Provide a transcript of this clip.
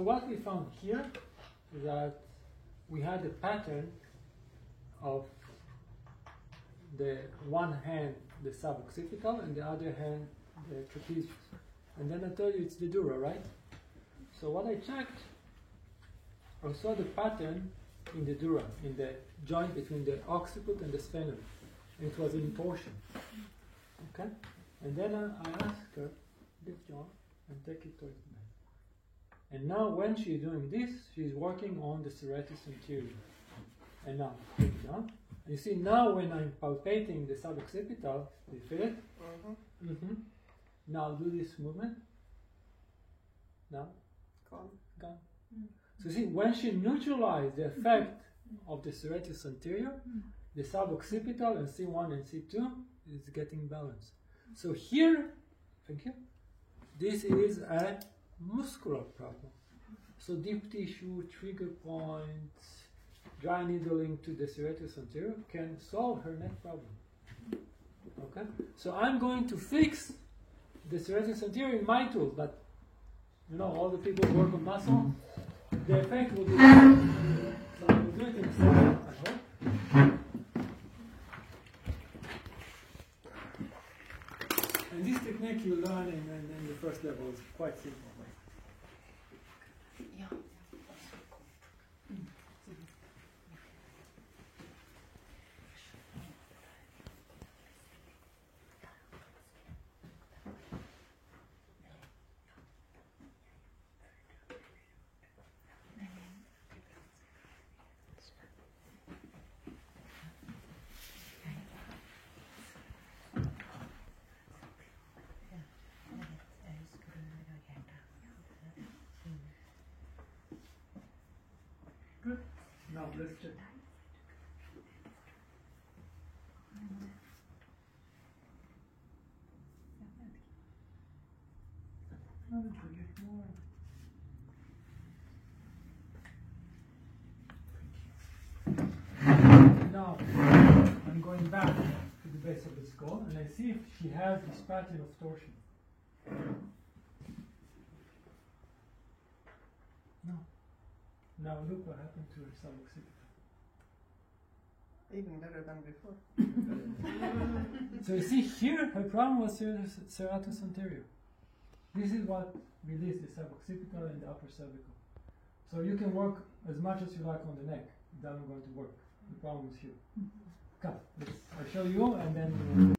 So what we found here is that we had a pattern of the one hand the suboccipital and the other hand the trapezius. And then I told you it's the dura, right? So what I checked, I saw the pattern in the dura, in the joint between the occiput and the sternum. And it was in torsion. Okay? And then I asked her, lift your arm and take it towards the back. And now when she's doing this, she's working on the serratus anterior. And now, take it down. And you see now when I'm palpating the suboccipital, do you feel it? Mm-hmm. Mm-hmm. Now do this movement. Now, Gone. gone. So you see, when she neutralized the effect of the serratus anterior, the suboccipital and C1 and C2 is getting balanced. So here, thank you, this is a muscular problem. So deep tissue, trigger points, dry needling to the serratus anterior can solve her neck problem. Okay? So I'm going to fix the serratus anterior in my tools, but you know, all the people who work on muscle, the effect will be the same. So I will do it in a second, I hope. And this technique you learn in the first level is quite simple. Yeah. Good. Now let's check. Now let's get more. Now I'm going back to the base of the skull and I see if she has this pattern of torsion. No. Now look what happened to her suboccipital. Even better than before. So you see here, her problem was serratus anterior. This is what released the suboccipital and the upper cervical. So you can work as much as you like on the neck. It doesn't going to work. The problem is here. Come, I'll show you and then